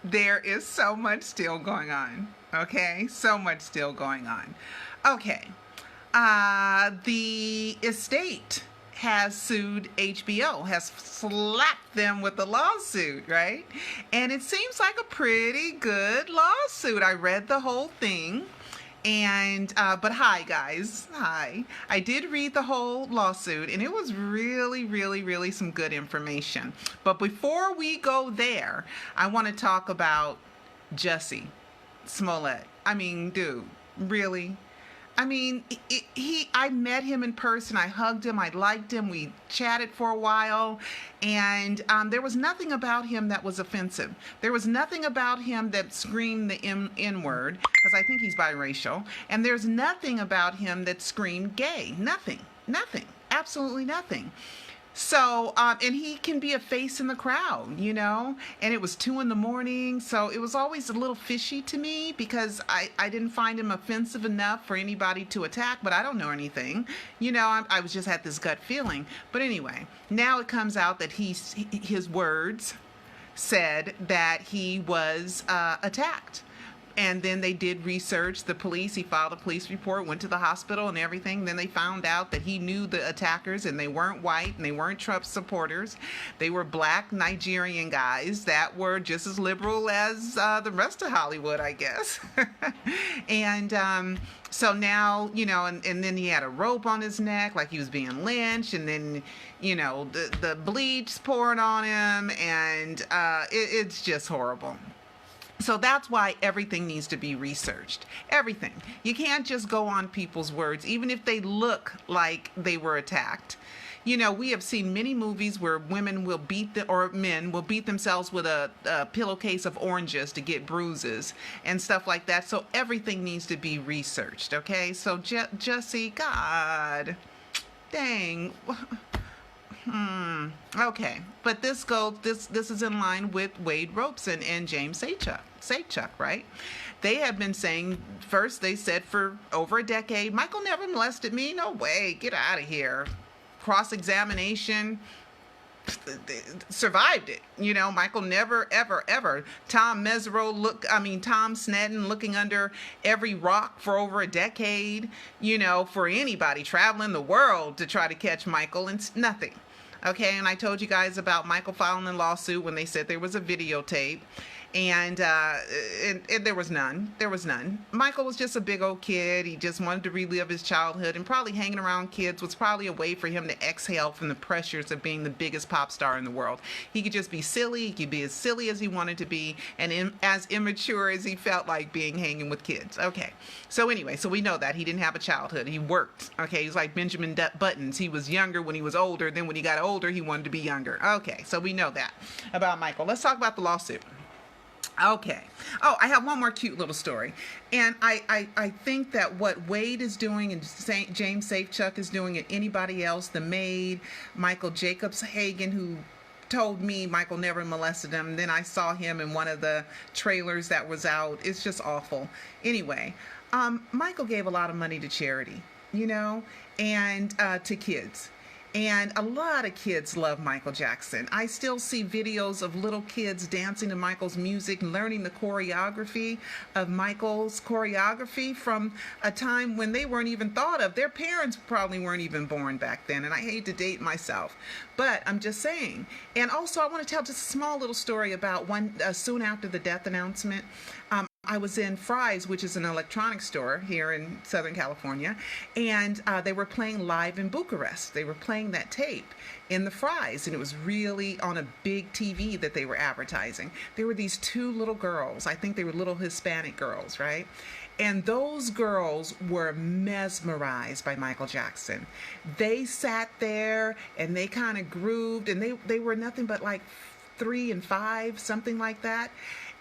There is so much still going on. Okay, so much still going on. Okay, the estate has sued HBO, has slapped them with a lawsuit, right? And it seems like a pretty good lawsuit. I read the whole thing. And, but hi guys, hi. I did read the whole lawsuit and it was really, really, really some good information. But before we go there, I want to talk about Jesse Smollett. I mean, dude, really? I mean, I met him in person. I hugged him. I liked him. We chatted for a while. And there was nothing about him that was offensive. There was nothing about him that screamed the N-word, because I think he's biracial. And there's nothing about him that screamed gay. Nothing. Nothing. Absolutely nothing. So, and he can be a face in the crowd, you know, and it was 2 a.m. So it was always a little fishy to me because I didn't find him offensive enough for anybody to attack, but I don't know anything. You know, I was just had this gut feeling. But anyway, now it comes out that his words said that he was attacked. And then they did research. The police, he filed a police report, went to the hospital and everything. Then they found out that he knew the attackers and they weren't white and they weren't Trump supporters. They were black Nigerian guys that were just as liberal as the rest of Hollywood, I guess. And so now, you know, and then he had a rope on his neck like he was being lynched. And then, you know, the bleach pouring on him. And it's just horrible. So that's why everything needs to be researched. Everything. You can't just go on people's words, even if they look like they were attacked. You know, we have seen many movies where women will or men will beat themselves with a pillowcase of oranges to get bruises and stuff like that. So everything needs to be researched, okay? So Jesse, God, dang. Okay, but this is in line with Wade Robson and James Safechuck, right? They have been saying, first they said for over a decade, Michael never molested me. No way, get out of here. Cross-examination, survived it. You know, Michael never, ever, ever. Tom Snedden looking under every rock for over a decade, you know, for anybody traveling the world to try to catch Michael, and nothing. Okay, and I told you guys about Michael filing a lawsuit when they said there was a videotape, and there was none. There was none. Michael was just a big old kid. He just wanted to relive his childhood, and probably hanging around kids was probably a way for him to exhale from the pressures of being the biggest pop star in the world. He could just be silly. He could be as silly as he wanted to be, and as immature as he felt like being hanging with kids. Okay, so anyway, so we know that he didn't have a childhood. He worked. Okay, he was like Benjamin Buttons. He was younger when he was older. Then when he got older, he wanted to be younger. Okay, so we know that about Michael. Let's talk about the lawsuit. Okay. Oh, I have one more cute little story. And I think that what Wade is doing and James Safechuck is doing and anybody else, the maid, Michael Jacobs Hagan, who told me Michael never molested him. Then I saw him in one of the trailers that was out. It's just awful. Anyway, Michael gave a lot of money to charity, you know, and to kids. And a lot of kids love Michael Jackson. I still see videos of little kids dancing to Michael's music and learning the choreography of Michael's choreography from a time when they weren't even thought of. Their parents probably weren't even born back then. And I hate to date myself, but I'm just saying. And also I want to tell just a small little story about soon after the death announcement. I was in Fry's, which is an electronics store here in Southern California, and they were playing Live in Bucharest. They were playing that tape in the Fry's, and it was really on a big TV that they were advertising. There were these 2 little girls. I think they were little Hispanic girls, right? And those girls were mesmerized by Michael Jackson. They sat there and they kind of grooved, and they were nothing but like 3 and 5, something like that.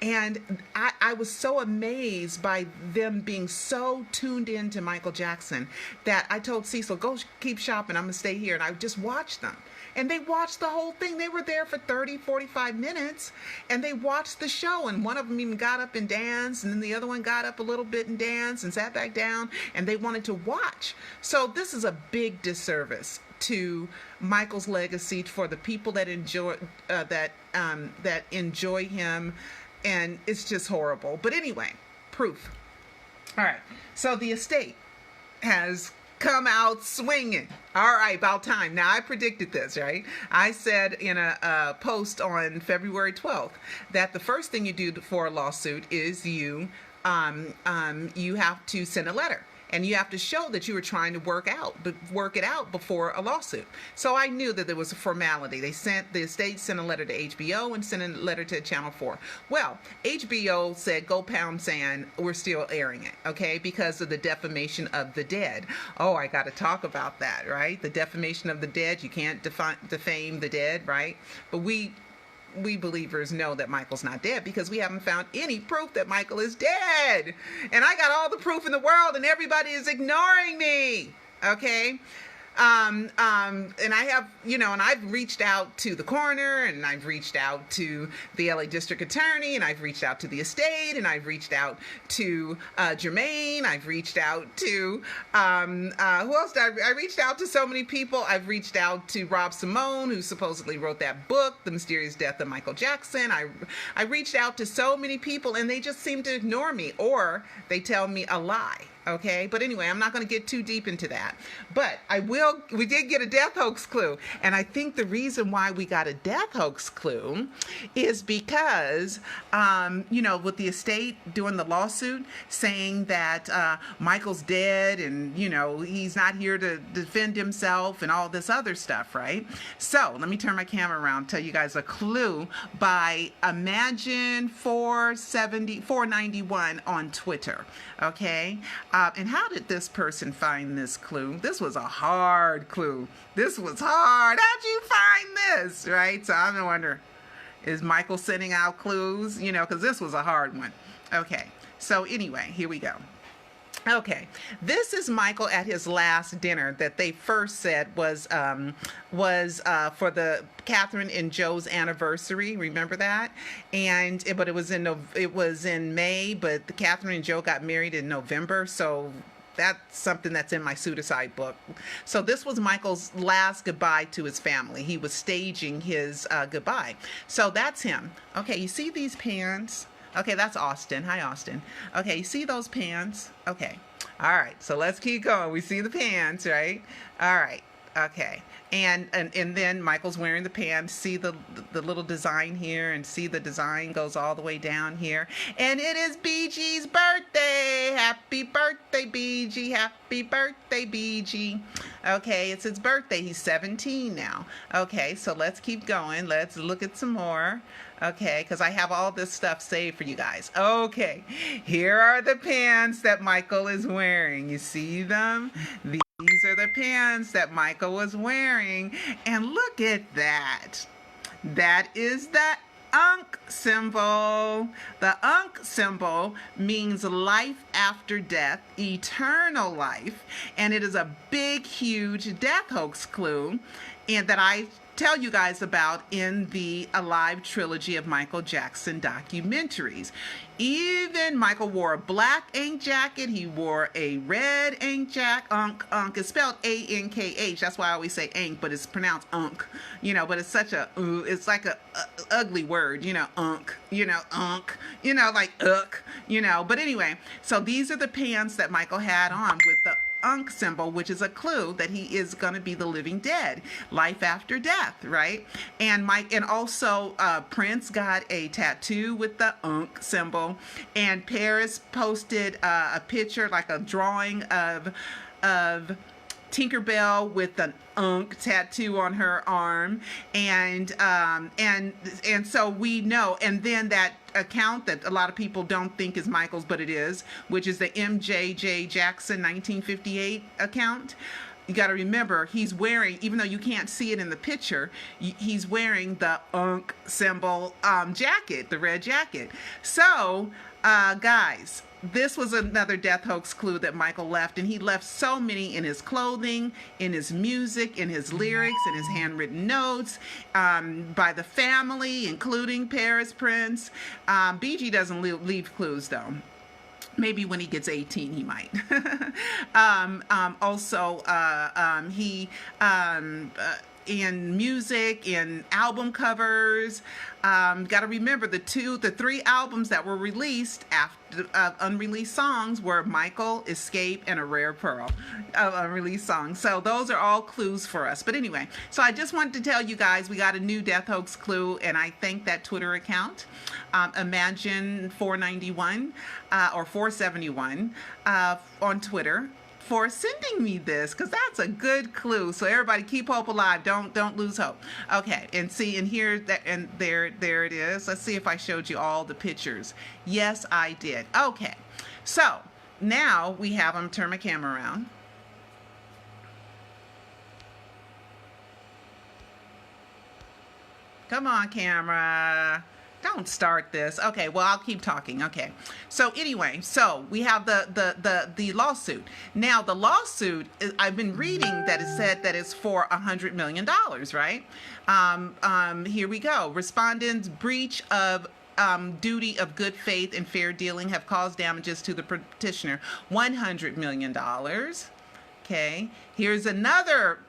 And I was so amazed by them being so tuned in to Michael Jackson that I told Cecil, go keep shopping, I'm going to stay here. And I just watched them. And they watched the whole thing. They were there for 30, 45 minutes, and they watched the show. And one of them even got up and danced, and then the other one got up a little bit and danced and sat back down, and they wanted to watch. So this is a big disservice to Michael's legacy, for the people that enjoy enjoy him And it's just horrible. But anyway, proof. All right. So the estate has come out swinging. All right, about time. Now, I predicted this, right? I said in a post on February 12th that the first thing you do for a lawsuit is you have to send a letter. And you have to show that you were trying to work it out before a lawsuit. So I knew that there was a formality. The estate sent a letter to HBO and sent a letter to Channel 4. Well, HBO said, go pound sand, we're still airing it, okay, because of the defamation of the dead. Oh, I got to talk about that, right? The defamation of the dead, you can't defame the dead, right? But we believers know that Michael's not dead because we haven't found any proof that Michael is dead. And I got all the proof in the world and everybody is ignoring me. Okay? And I have, and I've reached out to the coroner, and I've reached out to the LA District Attorney, and I've reached out to the estate, and I've reached out to Jermaine. I've reached out to who else did I reached out to so many people. I've reached out to Rob Simone, who supposedly wrote that book, The Mysterious Death of Michael Jackson. I reached out to so many people, and they just seem to ignore me, or they tell me a lie. Okay, but anyway, I'm not going to get too deep into that. But we did get a death hoax clue. And I think the reason why we got a death hoax clue is because, with the estate doing the lawsuit saying that Michael's dead and, he's not here to defend himself and all this other stuff, right? So let me turn my camera around and tell you guys a clue by Imagine 491 on Twitter. Okay. And how did this person find this clue? This was a hard clue. This was hard. How'd you find this? Right? So I'm wondering, is Michael sending out clues? Because this was a hard one. Okay. So anyway, here we go. Okay, this is Michael at his last dinner that they first said was for the Catherine and Joe's anniversary. Remember that? But it was in May, but the Catherine and Joe got married in November, so that's something that's in my pseudocide book. So this was Michael's last goodbye to his family. He was staging his goodbye. So that's him. Okay, you see these pans? Okay, that's Austin. Hi, Austin. Okay, you see those pans? Okay. All right, so let's keep going. We see the pants, right? All right. Okay. And then Michael's wearing the pants. See the little design here, and see the design goes all the way down here. And it is BG's birthday. Happy birthday, BG. Happy birthday, BG. Okay, it's his birthday. He's 17 now. Okay, so let's keep going. Let's look at some more. Okay, because I have all this stuff saved for you guys. Okay, here are the pants that Michael is wearing. You see them? These are the pants that Michael was wearing. And look at that. That is the UNC symbol. The UNC symbol means life after death, eternal life. And it is a big, huge death hoax clue, and that I tell you guys about in the Alive trilogy of Michael Jackson documentaries. Even Michael wore a black ink jacket. He wore a red ink jacket. Unk is spelled A-N-K-H. That's why I always say ink, but it's pronounced unk. But it's such it's like a ugly word, unk, unk, like uk, But anyway, so these are the pants that Michael had on with the UNC symbol, which is a clue that he is going to be the living dead, life after death, right? And also Prince got a tattoo with the UNC symbol, and Paris posted a picture, like a drawing of Tinkerbell with an UNC tattoo on her arm, and so we know. And then that account that a lot of people don't think is Michael's, but it is, which is the MJJ Jackson 1958 account. You got to remember, he's wearing, even though you can't see it in the picture, he's wearing the UNC symbol jacket, the red jacket. So, guys, this was another death hoax clue that Michael left, and he left so many in his clothing, in his music, in his lyrics, in his handwritten notes, by the family, including Paris Prince. BG doesn't leave clues, though. Maybe when he gets 18, he might. in music, in album covers. Got to remember the 3 albums that were released after unreleased songs were Michael, Escape, and A Rare Pearl of unreleased songs. So those are all clues for us. But anyway, so I just wanted to tell you guys we got a new death hoax clue, and I thank that Twitter account, Imagine 491 or 471 on Twitter, for sending me this, because that's a good clue. So everybody, keep hope alive. Don't lose hope. Okay, and see, and here that, and there it is. Let's see if I showed you all the pictures. Yes, I did. Okay, so now we have them. Turn my camera around. Come on, camera. Don't start this. Okay, well, I'll keep talking. Okay. So anyway, so we have the lawsuit. Now, the lawsuit, I've been reading that it said that it's for $100 million, right? Here we go. Respondents' breach of duty of good faith and fair dealing have caused damages to the petitioner, $100 million. Okay. Here's another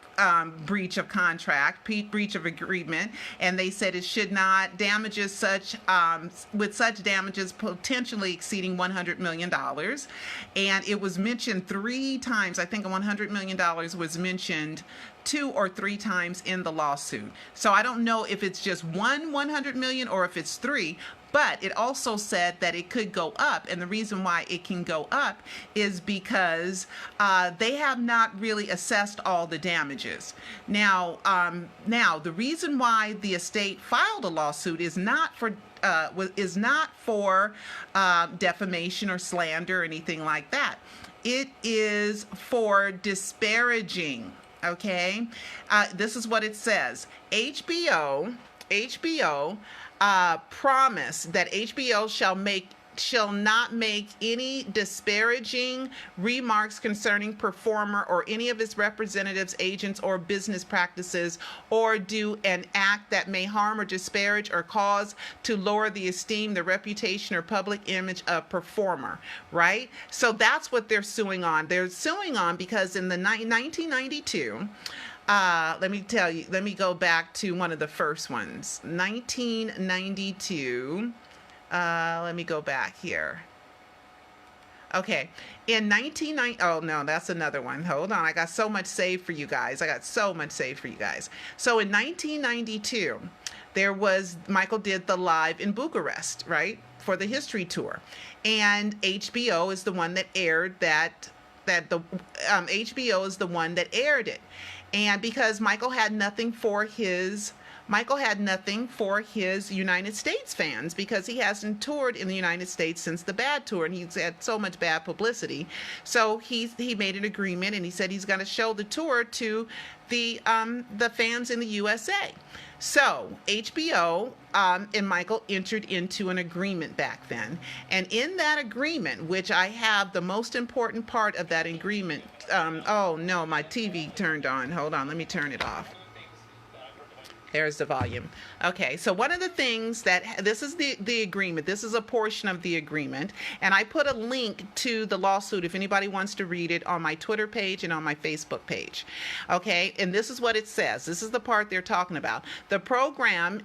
breach of contract, breach of agreement, and they said it should not damages such with such damages potentially exceeding $100 million. And it was mentioned 3 times. I think $100 million was mentioned 2 or 3 times in the lawsuit. So I don't know if it's just 100 million or if it's 3. But it also said that it could go up, and the reason why it can go up is because they have not really assessed all the damages. Now, the reason why the estate filed a lawsuit is not for defamation or slander or anything like that. It is for disparaging. Okay, this is what it says. HBO promise that HBO shall not make any disparaging remarks concerning performer or any of its representatives, agents, or business practices, or do an act that may harm or disparage or cause to lower the esteem, the reputation, or public image of performer, right? So that's what they're suing on. They're suing on because in the 1992, let me tell you, let me go back to one of the first ones. 1992. Let me go back here. Okay. In 1990, oh no, that's another one. Hold on. I got so much saved for you guys. So in 1992, Michael did the live in Bucharest, right? For the history tour. And HBO is the one that aired HBO is the one that aired it. And because Michael had nothing for his United States fans, because he hasn't toured in the United States since the Bad tour, and he's had so much bad publicity. So he made an agreement, and he said he's going to show the tour to the fans in the USA. So HBO and Michael entered into an agreement back then. And in that agreement, which I have the most important part of that agreement, oh no, my TV turned on. Hold on, let me turn it off. There's the volume. Okay, so one of the things this is the agreement. This is a portion of the agreement. And I put a link to the lawsuit if anybody wants to read it on my Twitter page and on my Facebook page. Okay, and this is what it says. This is the part they're talking about. The program,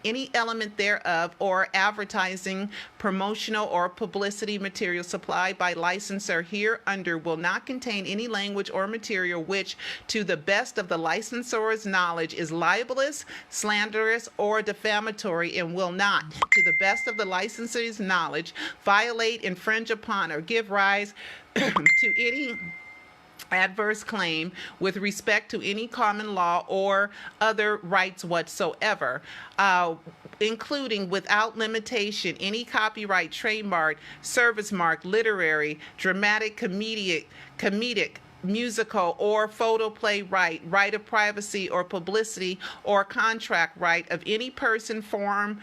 any element thereof, or advertising, promotional, or publicity material supplied by licensor hereunder will not contain any language or material which, to the best of the licensor's knowledge, is libelous, slanderous, or defamatory, and will not, to the best of the licensor's knowledge, violate, infringe upon, or give rise to any adverse claim with respect to any common law or other rights whatsoever, including without limitation any copyright, trademark, service mark, literary, dramatic, comedic, musical, or photoplay right of privacy or publicity or contract right of any person, firm,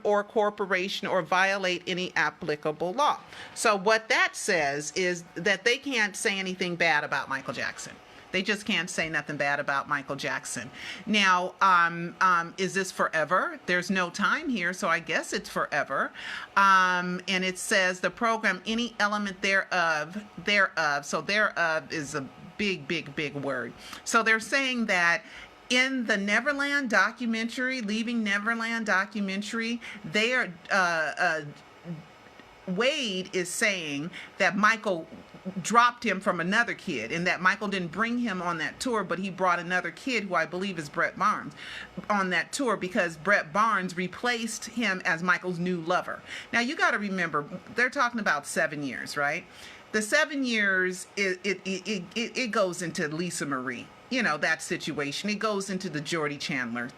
or corporation, or violate any applicable law. So what that says is that they can't say anything bad about Michael Jackson. They just can't say nothing bad about Michael Jackson. Now, is this forever? There's no time here, so I guess it's forever. And it says the program, any element thereof, so thereof is a big, big, big word. So they're saying that in the Neverland documentary, Leaving Neverland documentary, they are Wade is saying that Michael dropped him from another kid, and that Michael didn't bring him on that tour, but he brought another kid who I believe is Brett Barnes on that tour, because Brett Barnes replaced him as Michael's new lover. Now you got to remember, they're talking about 7 years, right? The 7 years, it goes into Lisa Marie, that situation. It goes into the Jordy Chandler.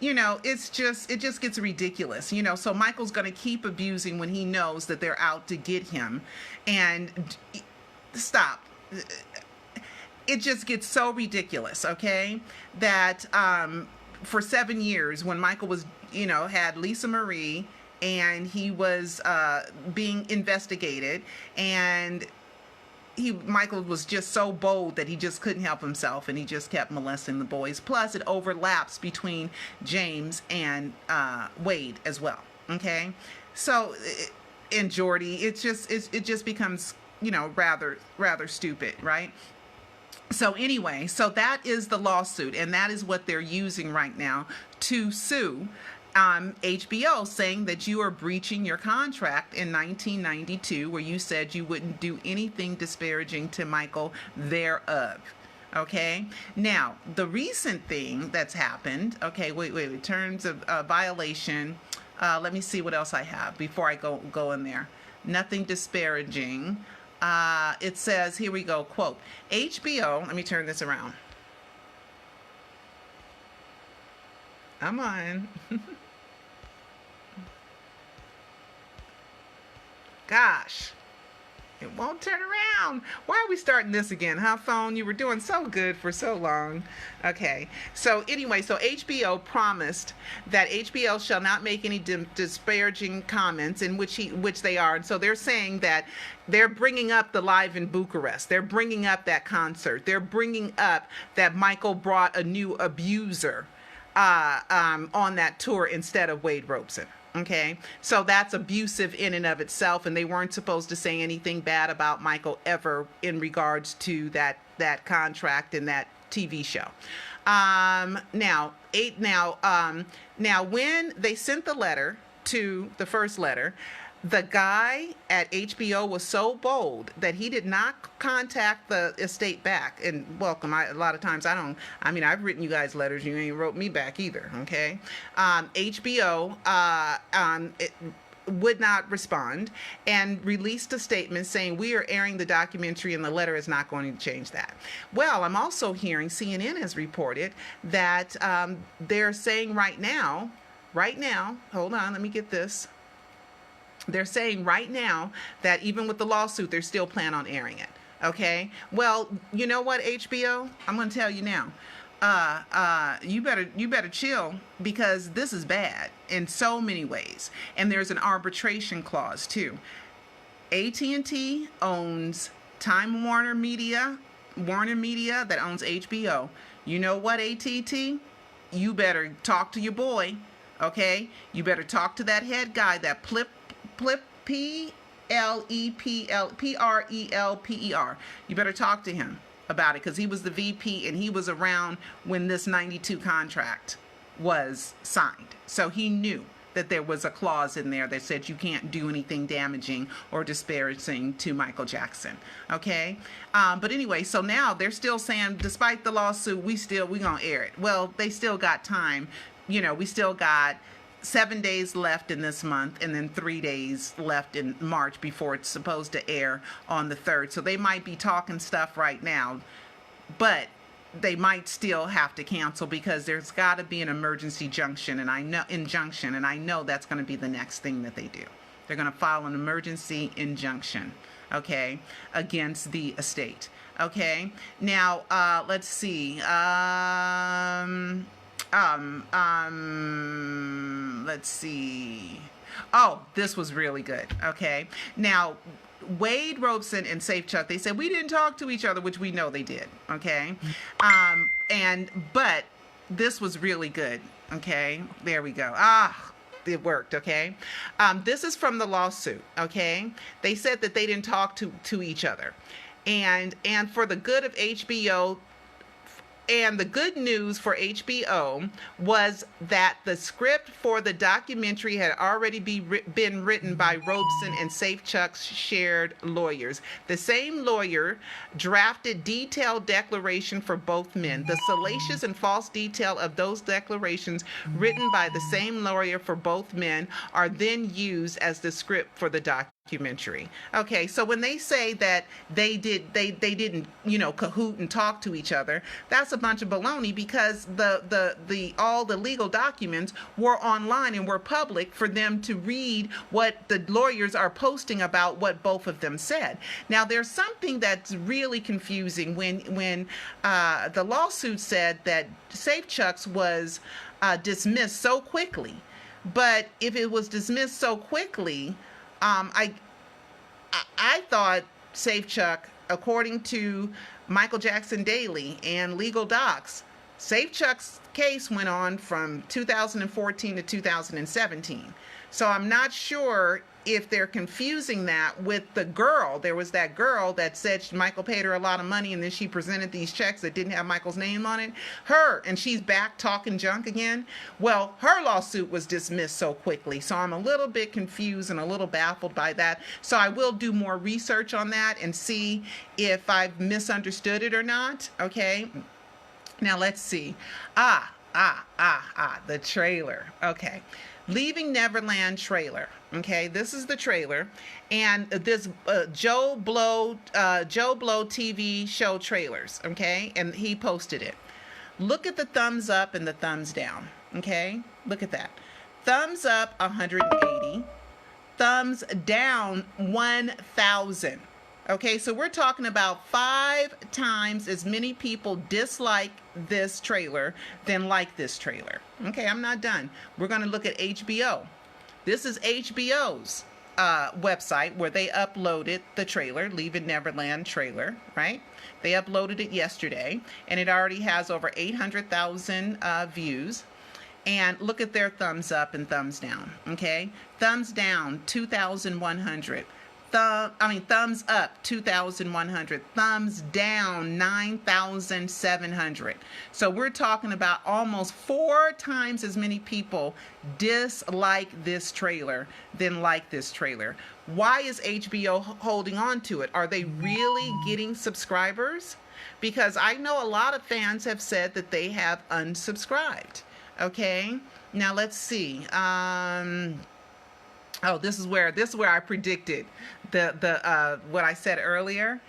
It just gets ridiculous. So Michael's going to keep abusing when he knows that they're out to get him. And stop. It just gets so ridiculous, okay? That for 7 years, when Michael was, had Lisa Marie, and he was being investigated, and Michael was just so bold that he just couldn't help himself, and he just kept molesting the boys. Plus, it overlaps between James and Wade as well. Okay, so and Jordy, it just becomes rather stupid, right? So anyway, so that is the lawsuit, and that is what they're using right now to sue HBO, saying that you are breaching your contract in 1992, where you said you wouldn't do anything disparaging to Michael thereof. Okay, now the recent thing that's happened, okay, wait, in terms of violation, let me see what else I have before I go in there. Nothing disparaging. It says, here we go, quote, HBO, let me turn this around. I'm on. Gosh, it won't turn around. Why are we starting this again, huh, phone? You were doing so good for so long. Okay, so anyway, so HBO promised that HBO shall not make any disparaging comments, in which they are. And so they're saying that they're bringing up the Live in Bucharest. They're bringing up that concert. They're bringing up that Michael brought a new abuser on that tour instead of Wade Robson. Okay, so that's abusive in and of itself, and they weren't supposed to say anything bad about Michael ever in regards to that contract and that TV show. Now when they sent the letter to the first letter, the guy at HBO was so bold that he did not contact the estate back. And welcome, a lot of times I've written you guys letters, you ain't wrote me back either, okay? HBO would not respond and released a statement saying, we are airing the documentary and the letter is not going to change that. Well, I'm also hearing, CNN has reported that they're saying right now, hold on, let me get this. They're saying right now that even with the lawsuit, they're still planning on airing it. Okay. Well, you know what, HBO? I'm going to tell you now. You better chill, because this is bad in so many ways. And there's an arbitration clause too. AT&T owns Time Warner Media that owns HBO. You know what, AT&T? You better talk to your boy. Okay. You better talk to that head guy, that Prelper. You better talk to him about it, because he was the VP and he was around when this 92 contract was signed. So he knew that there was a clause in there that said you can't do anything damaging or disparaging to Michael Jackson. Okay? But anyway, so now they're still saying, despite the lawsuit, we gonna air it. Well, they still got time. We still got 7 days left in this month, and then 3 days left in March before it's supposed to air on the 3rd. So they might be talking stuff right now, but they might still have to cancel, because there's got to be an emergency injunction, and I know that's going to be the next thing that they do. They're going to file an emergency injunction, okay, against the estate. Okay, now let's see. Let's see. Oh, this was really good. Okay. Now, Wade, Robson, and Safechuck, they said we didn't talk to each other, which we know they did. Okay. But this was really good. Okay. There we go. It worked. Okay. This is from the lawsuit. Okay. They said that they didn't talk to each other. and for the good of HBO. And the good news for HBO was that the script for the documentary had already been written by Robson and Safechuck's shared lawyers. The same lawyer drafted detailed declaration for both men. The salacious and false detail of those declarations written by the same lawyer for both men are then used as the script for the documentary. Okay, so when they say that they didn't, cahoot and talk to each other, that's a bunch of baloney, because all the legal documents were online and were public for them to read what the lawyers are posting about what both of them said. Now, there's something that's really confusing when the lawsuit said that Safechuck's was dismissed so quickly. But if it was dismissed so quickly, I thought Safechuck, according to Michael Jackson Daily and legal docs, Safechuck's case went on from 2014 to 2017. So I'm not sure if they're confusing that with the girl. There was that girl that said Michael paid her a lot of money, and then she presented these checks that didn't have Michael's name on it. And she's back talking junk again. Well, her lawsuit was dismissed so quickly. So I'm a little bit confused and a little baffled by that. So I will do more research on that and see if I've misunderstood it or not. Okay. Now let's see. The trailer. Okay. Leaving Neverland trailer. Okay, this is the trailer, and this Joe Blow TV show trailers. Okay, and he posted it. Look at the thumbs up and the thumbs down. Okay, look at that. Thumbs up 180, thumbs down 1,000. Okay, so we're talking about 5 times as many people dislike this trailer than like this trailer. Okay, I'm not done. We're going to look at HBO. This is HBO's website where they uploaded the trailer, Leaving Neverland trailer, right? They uploaded it yesterday, and it already has over 800,000 views. And look at their thumbs up and thumbs down, okay? Thumbs down, 2,100. Thumbs up, 2,100. Thumbs down, 9,700. So we're talking about almost 4 times as many people dislike this trailer than like this trailer. Why is HBO holding on to it? Are they really getting subscribers? Because I know a lot of fans have said that they have unsubscribed. Okay, now let's see. This is where I predicted the what I said earlier.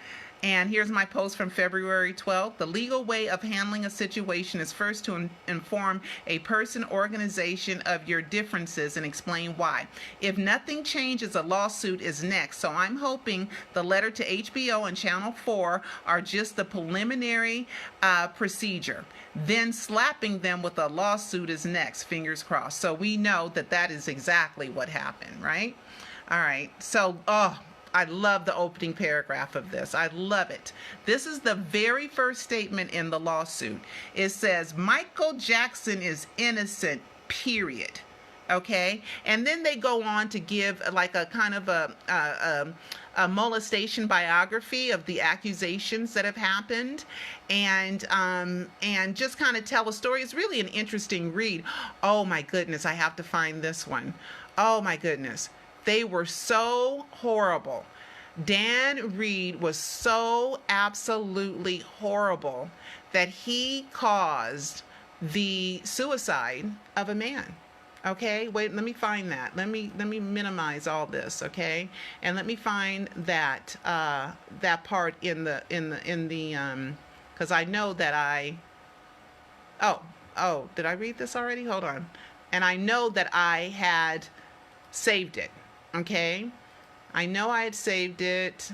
And here's my post from February 12th. The legal way of handling a situation is first to inform a person, organization of your differences and explain why. If nothing changes, a lawsuit is next. So I'm hoping the letter to HBO and Channel 4 are just the preliminary procedure. Then slapping them with a lawsuit is next. Fingers crossed. So we know that that is exactly what happened, right? All right. So, I love the opening paragraph of this. I love it. This is the very first statement in the lawsuit. It says, Michael Jackson is innocent, period. Okay? And then they go on to give like a kind of a molestation biography of the accusations that have happened, and just kind of tell a story. It's really an interesting read. Oh my goodness, I have to find this one. Oh my goodness. They were so horrible. Dan Reed was so absolutely horrible that he caused the suicide of a man. Okay, wait, let me find that. Let me minimize all this, okay? And let me find that that part in the because I know that did I read this already? Hold on. And I know that I had saved it. Okay, I know I had saved it.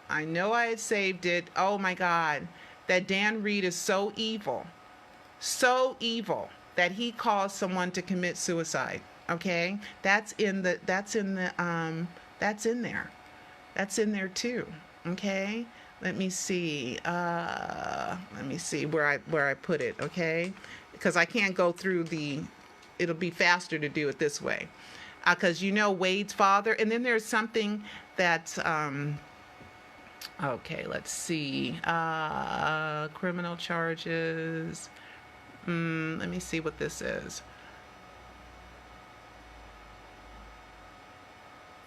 Oh my God, that Dan Reed is so evil that he caused someone to commit suicide. Okay, that's in there too. Okay, let me see where I put it. Okay, because I can't go through it'll be faster to do it this way. Because Wade's father, and then there's something that Okay, let's see. Criminal charges. Let me see what this is.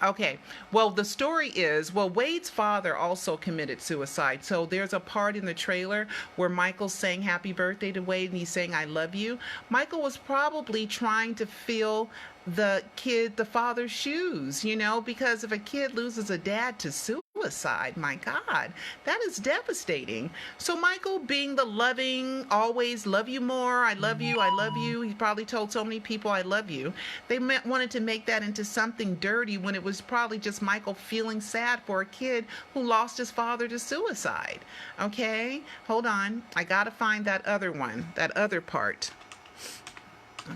Okay. Well, the story is, well, Wade's father also committed suicide. So there's a part in the trailer where Michael's saying happy birthday to Wade and he's saying, I love you. Michael was probably trying to fill the father's shoes, because if a kid loses a dad to suicide, my God, that is devastating. So Michael, being the loving, always love you more, I love you, I love you. He probably told so many people, I love you. They wanted to make that into something dirty when it was probably just Michael feeling sad for a kid who lost his father to suicide. Okay, hold on. I got to find that other one, that other part.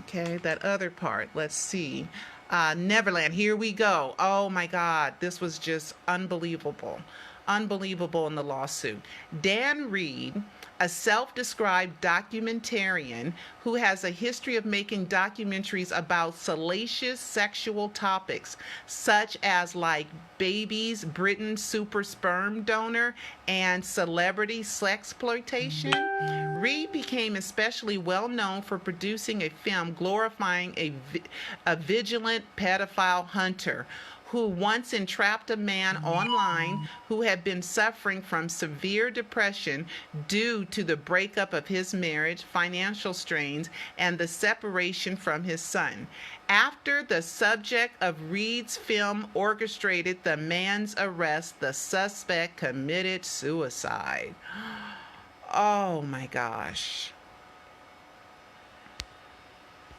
Okay, that other part. Let's see. Neverland. Here we go. Oh my God. This was just unbelievable. Unbelievable in the lawsuit. Dan Reed, a self-described documentarian who has a history of making documentaries about salacious sexual topics, such as like babies, Britain's super sperm donor, and celebrity sexploitation. Reed became especially well known for producing a film glorifying a vigilant pedophile hunter who once entrapped a man online who had been suffering from severe depression due to the breakup of his marriage, financial strains, and the separation from his son. After the subject of Reed's film orchestrated the man's arrest, the suspect committed suicide. Oh my gosh.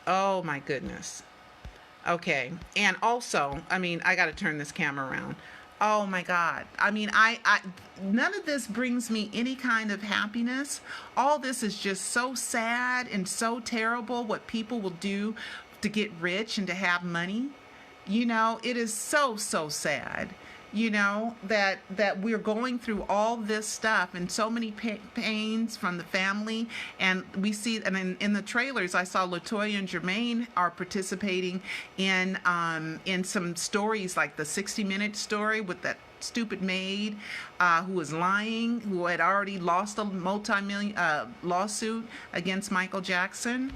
Oh my goodness. Okay. And also, I got to turn this camera around. Oh my God. I none of this brings me any kind of happiness. All this is just so sad and so terrible what people will do to get rich and to have money. It is so, so sad. That we're going through all this stuff and so many pains from the family. And we see, and in the trailers, I saw Latoya and Jermaine are participating in some stories, like the 60-minute story with that stupid maid who was lying, who had already lost a multi-million lawsuit against Michael Jackson.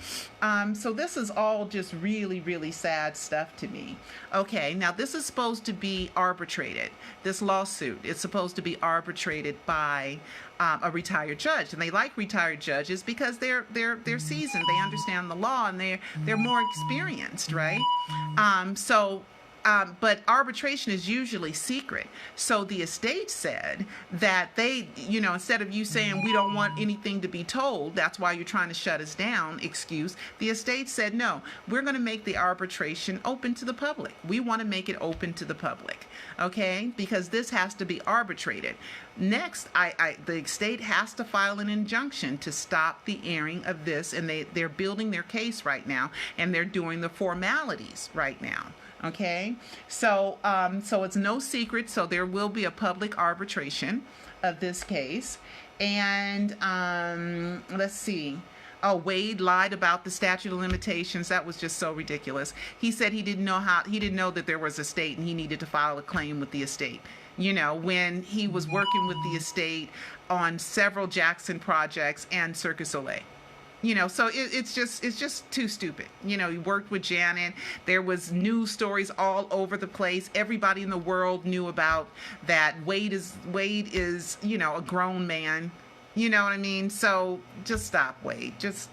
So this is all just really, really sad stuff to me. Okay, now this is supposed to be arbitrated. This lawsuit is supposed to be arbitrated by a retired judge, and they like retired judges because they're seasoned, they understand the law, and they're more experienced, right? But arbitration is usually secret. So the estate said that they, instead of you saying we don't want anything to be told, that's why you're trying to shut us down, excuse, the estate said, no, we're going to make the arbitration open to the public. We want to make it open to the public, okay? Because this has to be arbitrated. Next, the estate has to file an injunction to stop the airing of this, and they're building their case right now, and they're doing the formalities right now. Okay, so it's no secret. So there will be a public arbitration of this case, and let's see. Oh, Wade lied about the statute of limitations. That was just so ridiculous. He said he didn't know that there was a estate and he needed to file a claim with the estate. When he was working with the estate on several Jackson projects and Cirque du Soleil. So it's just too stupid. He worked with Janet. There was news stories all over the place. Everybody in the world knew about that. Wade is a grown man. You know what I mean? So just stop, Wade. Just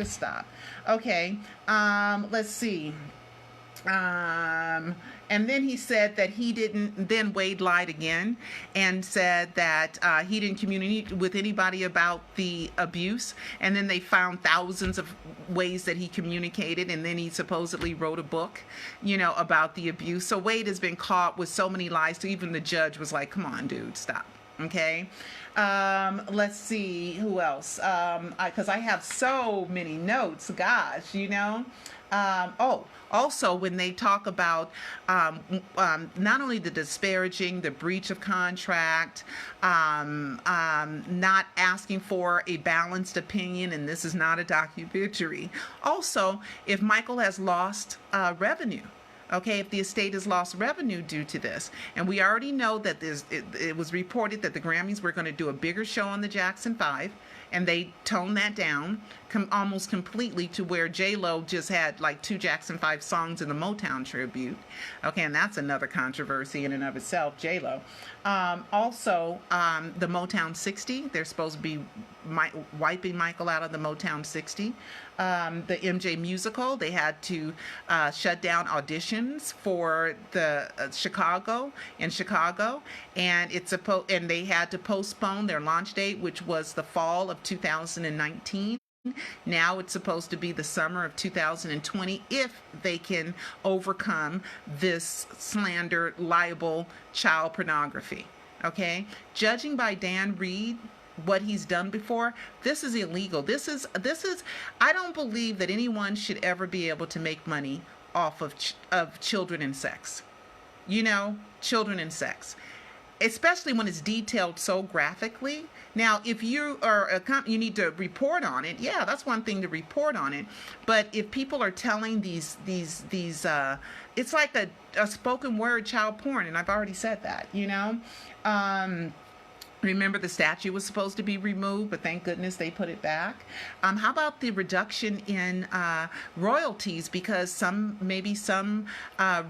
stop. Okay. Let's see. And then he said that then Wade lied again and said that he didn't communicate with anybody about the abuse. And then they found thousands of ways that he communicated. And then he supposedly wrote a book, about the abuse. So Wade has been caught with so many lies. So even the judge was like, come on, dude, stop. Okay. Let's see who else. Because I have so many notes, gosh, also when they talk about not only the disparaging, the breach of contract, not asking for a balanced opinion, and this is not a documentary. Also, if Michael has lost revenue. Okay, if the estate has lost revenue due to this. And we already know that it was reported that the Grammys were going to do a bigger show on the Jackson 5, and they toned that down almost completely to where J-Lo just had like 2 Jackson 5 songs in the Motown tribute. Okay, and that's another controversy in and of itself, J-Lo. Also, the Motown 60, they're supposed to be wiping Michael out of the Motown 60. The MJ musical, they had to shut down auditions for the Chicago, and and they had to postpone their launch date, which was the fall of 2019. Now it's supposed to be the summer of 2020 if they can overcome this slander, libel, child pornography. Okay? Judging by Dan Reed, what he's done before, this is illegal. This is I don't believe that anyone should ever be able to make money off of children and sex. Children and sex. Especially when it's detailed so graphically. Now, if you are you need to report on it. Yeah, that's one thing to report on it. But if people are telling these it's like a spoken word child porn, and I've already said that. Remember, the statue was supposed to be removed, but thank goodness they put it back. How about the reduction in royalties? Because some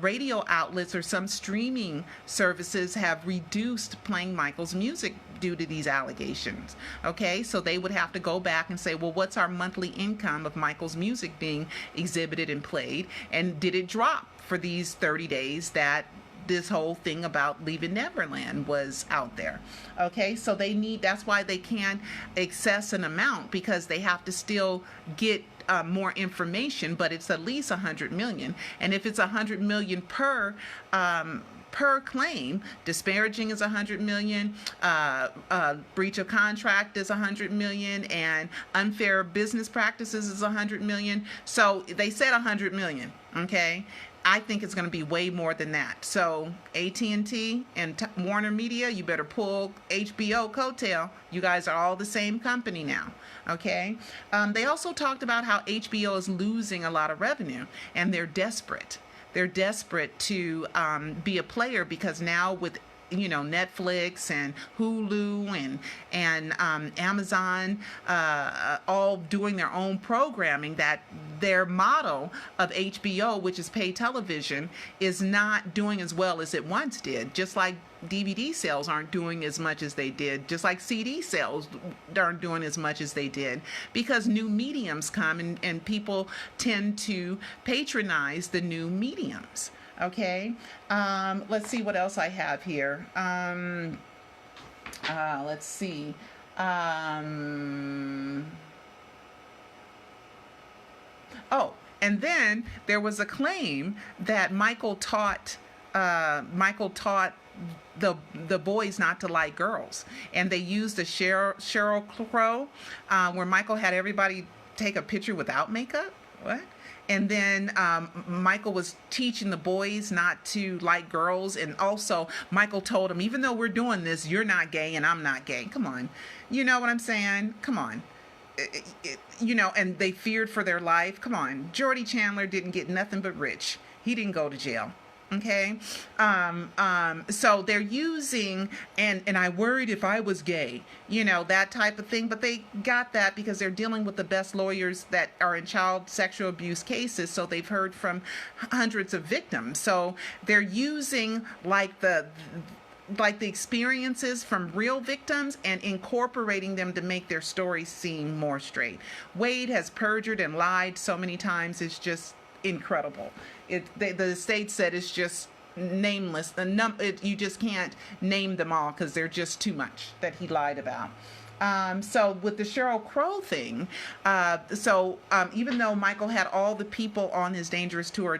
radio outlets or some streaming services have reduced playing Michael's music due to these allegations. Okay, so they would have to go back and say, well, what's our monthly income of Michael's music being exhibited and played? And did it drop for these 30 days that this whole thing about leaving Neverland was out there? Okay, so that's why they can't excess an amount, because they have to still get more information, but it's at least 100 million. And if it's 100 million per claim, disparaging is 100 million, breach of contract is 100 million, and unfair business practices is 100 million. So they said 100 million. Okay, I think it's going to be way more than that. So AT&T and Warner Media, you better pull HBO coattail. You guys are all the same company now. Okay. They also talked about how HBO is losing a lot of revenue, and they're desperate. They're desperate to be a player, because now with Netflix and Hulu and Amazon all doing their own programming, that their model of HBO, which is pay television, is not doing as well as it once did. Just like DVD sales aren't doing as much as they did, just like CD sales aren't doing as much as they did, because new mediums come and people tend to patronize the new mediums. Okay, let's see what else I have here. Let's see. Oh, and then there was a claim that Michael taught the boys not to like girls, and they used a Sheryl Crow, where Michael had everybody take a picture without makeup. What? And then Michael was teaching the boys not to like girls. And also Michael told him, even though we're doing this, you're not gay and I'm not gay. Come on. You know what I'm saying? Come on. And they feared for their life. Come on. Jordy Chandler didn't get nothing but rich. He didn't go to jail. Okay. So they're using, and I worried if I was gay, that type of thing. But they got that because they're dealing with the best lawyers that are in child sexual abuse cases. So they've heard from hundreds of victims. So they're using like the experiences from real victims and incorporating them to make their stories seem more straight. Wade has perjured and lied so many times. It's just incredible. The estate said it's just nameless. You just can't name them all because they're just too much that he lied about. So with the Sheryl Crow thing, even though Michael had all the people on his Dangerous tour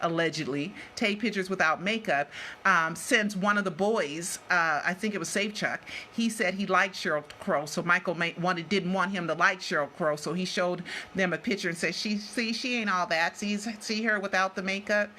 allegedly take pictures without makeup, since one of the boys, I think it was Safechuck, he said he liked Sheryl Crow, so Michael didn't want him to like Sheryl Crow, so he showed them a picture and said, she ain't all that. See her without the makeup,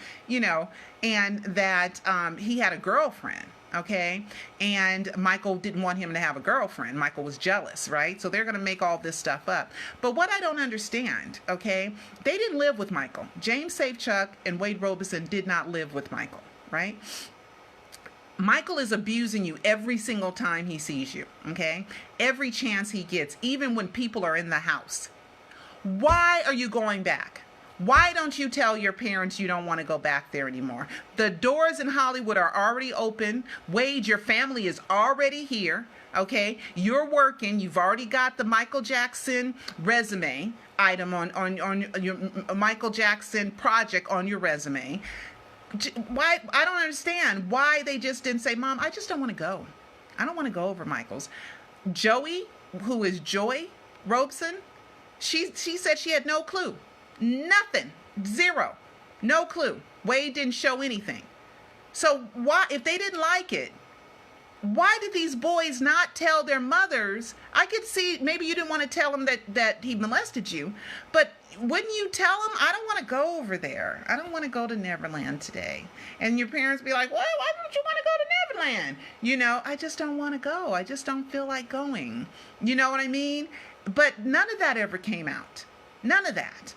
and that he had a girlfriend. Okay. And Michael didn't want him to have a girlfriend. Michael was jealous, right? So they're going to make all this stuff up. But what I don't understand, okay, they didn't live with Michael. James Safechuck and Wade Robson did not live with Michael, right? Michael is abusing you every single time he sees you, okay? Every chance he gets, even when people are in the house. Why are you going back? Why don't you tell your parents you don't want to go back there anymore? The doors in Hollywood are already open. Wade, your family is already here, okay? You're working. You've already got the Michael Jackson resume item on your Michael Jackson project on your resume. Why? I don't understand why they just didn't say, Mom, I just don't want to go. I don't want to go over Michael's. Joey, who is Joy Robson, she said she had no clue. Nothing. Zero. No clue. Wade didn't show anything. So why, if they didn't like it, why did these boys not tell their mothers? I could see maybe you didn't want to tell them that he molested you, but wouldn't you tell them, I don't want to go over there. I don't want to go to Neverland today. And your parents be like, well, why don't you want to go to Neverland? You know, I just don't want to go. I just don't feel like going. You know what I mean? But none of that ever came out. None of that.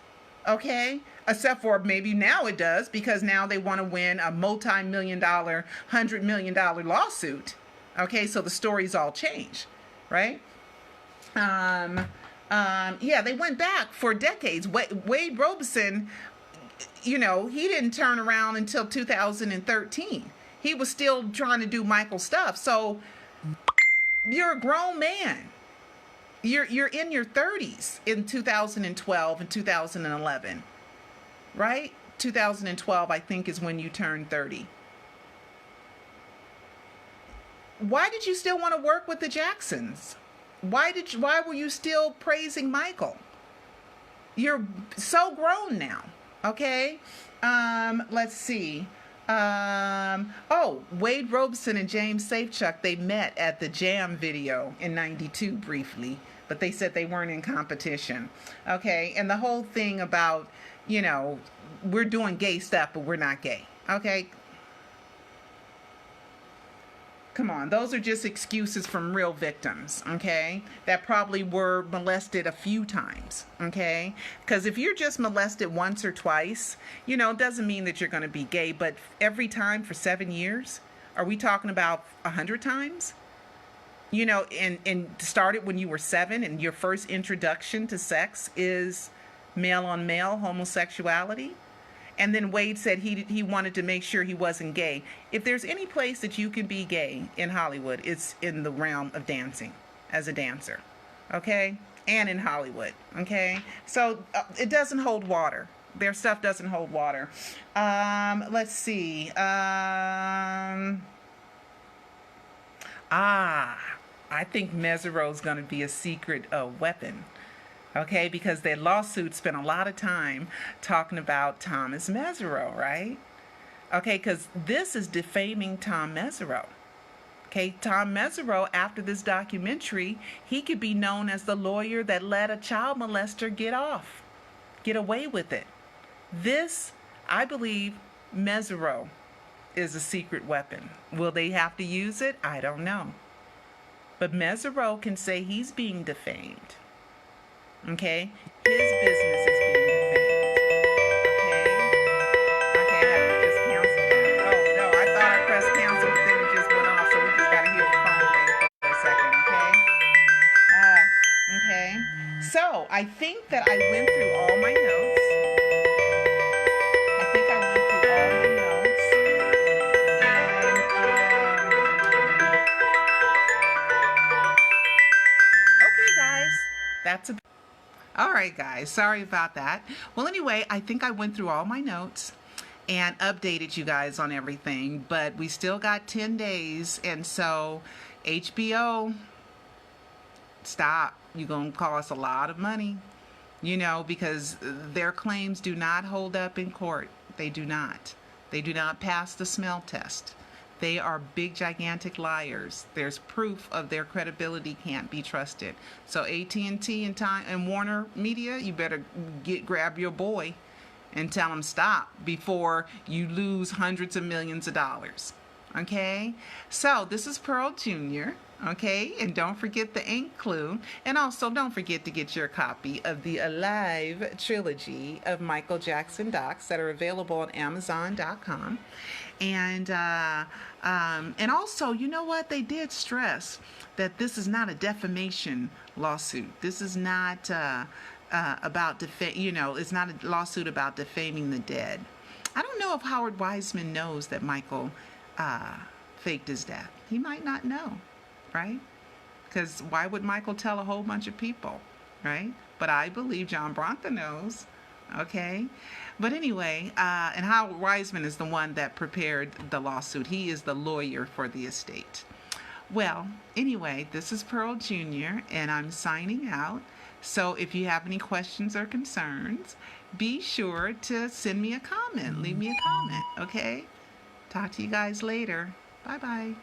Okay? Except for maybe now it does, because now they want to win a multi-million-dollar, $100 million lawsuit. Okay, so the stories all change, right? Yeah, they went back for decades. Wade Robson, you know, he didn't turn around until 2013. He was still trying to do Michael stuff. So you're a grown man. You're in your 30s in 2012 and 2011, right? 2012, I think, is when you turned 30. Why did you still want to work with the Jacksons? Why were you still praising Michael? You're so grown now, okay? Let's see. Wade Robson and James Safechuck, they met at the Jam video in 92 briefly, but they said they weren't in competition. Okay, and the whole thing about, you know, we're doing gay stuff, but we're not gay. Okay? Come on, those are just excuses from real victims, okay, that probably were molested a few times, okay? Because if you're just molested once or twice, you know, it doesn't mean that you're going to be gay, but every time for 7 years, are we talking about 100 times? You know, and started when you were 7 and your first introduction to sex is male on male homosexuality? And then Wade said he wanted to make sure he wasn't gay. If there's any place that you can be gay in Hollywood, it's in the realm of dancing, as a dancer, okay? And in Hollywood, okay? So it doesn't hold water. Their stuff doesn't hold water. Let's see. I think Mesereau's going to be a secret weapon. Okay, because their lawsuit spent a lot of time talking about Thomas Mesereau, right? Okay, because this is defaming Tom Mesereau. Okay, Tom Mesereau, after this documentary, he could be known as the lawyer that let a child molester get away with it. This, I believe, Mesereau is a secret weapon. Will they have to use it? I don't know. But Mesereau can say he's being defamed. Okay, his business is being defamed. Okay, I have to just cancel that. Oh no, I thought I pressed cancel, but then it just went off, so we just gotta hear the phone ring for a second. Okay. So I think that I went through all my notes. Okay, guys, that's a. All right, guys, sorry about that. Well, anyway, I think I went through all my notes and updated you guys on everything, but we still got 10 days, and so HBO, stop. You're going to cost a lot of money, you know, because their claims do not hold up in court. They do not. They do not pass the smell test. They are big, gigantic liars. There's proof of their credibility can't be trusted. So AT&T and Warner Media, you better grab your boy and tell him stop before you lose hundreds of millions of dollars. Okay, so this is Pearl Jr. Okay, and don't forget the ink clue, and also don't forget to get your copy of the Alive trilogy of Michael Jackson docs that are available on Amazon.com. And also, you know what? They did stress that this is not a defamation lawsuit. This is not it's not a lawsuit about defaming the dead. I don't know if Howard Wiseman knows that Michael faked his death. He might not know, right? Because why would Michael tell a whole bunch of people, right? But I believe John Bronca knows, okay? But anyway, and Howard Wiseman is the one that prepared the lawsuit. He is the lawyer for the estate. Well, anyway, this is Pearl Jr., and I'm signing out. So if you have any questions or concerns, be sure to send me a comment. Leave me a comment, okay? Talk to you guys later. Bye-bye.